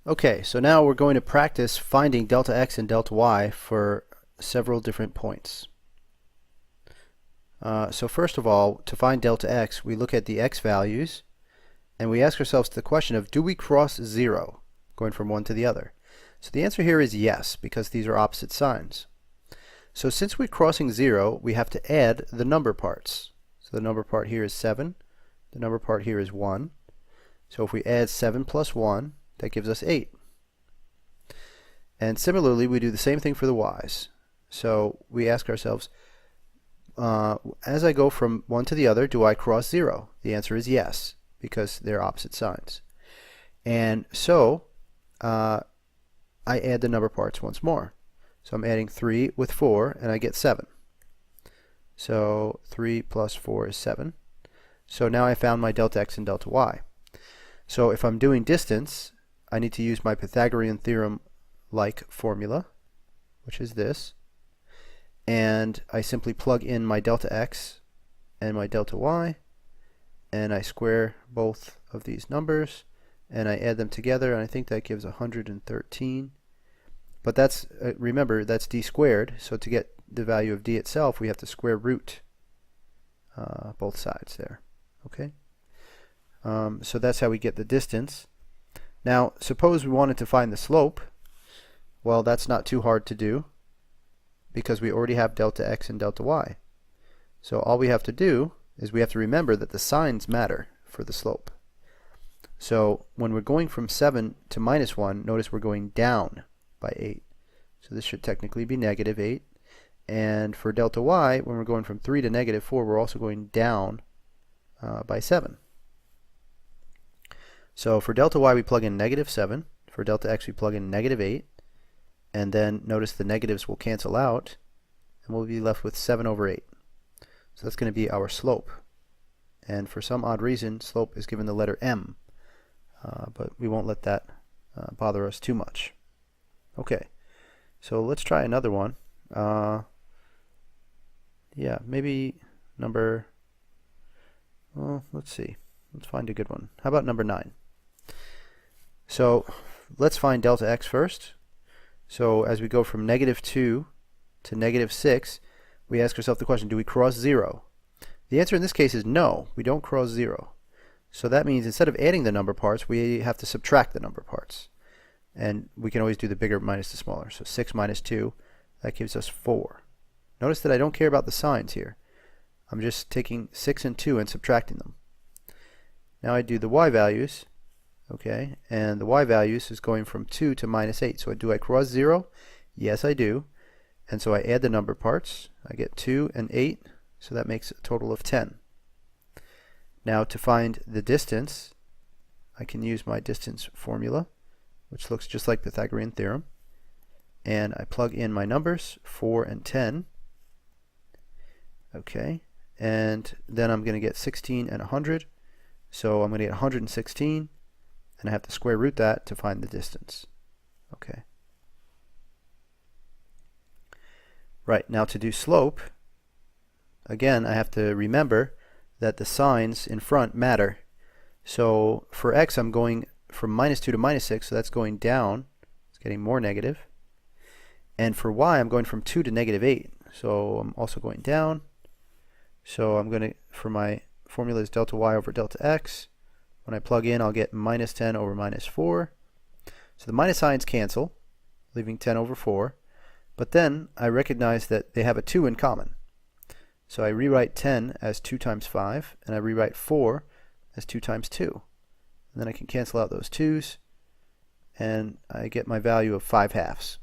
Okay, so now we're going to practice finding delta x and delta y for several different points. So first of all, to find delta x, we look at the x values and we ask ourselves the question of, do we cross 0 going from one to the other? So the answer here is yes, because these are opposite signs. So since we're crossing 0, we have to add the number parts. So the number part here is 7. The number part here is 1. So if we add 7 plus 1, that gives us 8. And similarly, we do the same thing for the y's. So we ask ourselves, as I go from one to the other, do I cross 0? The answer is yes, because they're opposite signs. And so I add the number parts once more. So I'm adding 3 with 4, and I get 7. So 3 plus 4 is 7. So now I found my delta x and delta y. So if I'm doing distance, I need to use my Pythagorean theorem-like formula, which is this. And I simply plug in my delta x and my delta y, and I square both of these numbers, and I add them together, and I think that gives 113. But that's, remember, that's d squared, so to get the value of d itself, we have to square root both sides there. Okay? So that's how we get the distance. Now, suppose we wanted to find the slope. Well, that's not too hard to do, because we already have delta x and delta y. So all we have to do is we have to remember that the signs matter for the slope. So when we're going from 7 to minus 1, notice we're going down by 8. So this should technically be negative 8. And for delta y, when we're going from 3 to negative 4, we're also going down by 7. So for delta y, we plug in negative 7. For delta x, we plug in negative 8. And then notice the negatives will cancel out, and we'll be left with 7 over 8. So that's going to be our slope. And for some odd reason, slope is given the letter m. But we won't let that bother us too much. Okay, so let's try another one. Yeah, maybe number, well, let's see. Let's find a good one. How about number 9? So let's find delta x first. So as we go from negative 2 to negative 6, we ask ourselves the question, do we cross 0? The answer in this case is no, we don't cross 0. So that means instead of adding the number parts, we have to subtract the number parts. And we can always do the bigger minus the smaller. So 6 minus 2, that gives us 4. Notice that I don't care about the signs here. I'm just taking 6 and 2 and subtracting them. Now I do the y values. Okay, and the y values is going from 2 to minus 8. So do I cross 0? Yes, I do. And so I add the number parts. I get 2 and 8, so that makes a total of 10. Now to find the distance, I can use my distance formula, which looks just like Pythagorean theorem. And I plug in my numbers, 4 and 10. Okay, and then I'm going to get 16 and 100. So I'm going to get 116. And I have to square root that to find the distance. Okay. Right, now to do slope, again, I have to remember that the signs in front matter. So for x, I'm going from minus 2 to minus 6, so that's going down. It's getting more negative. And for y, I'm going from 2 to negative 8, so I'm also going down. So I'm going to, for my formula is delta y over delta x. When I plug in, I'll get minus 10 over minus 4. So the minus signs cancel, leaving 10 over 4. But then I recognize that they have a 2 in common. So I rewrite 10 as 2 times 5, and I rewrite 4 as 2 times 2. And then I can cancel out those 2's, and I get my value of 5/2.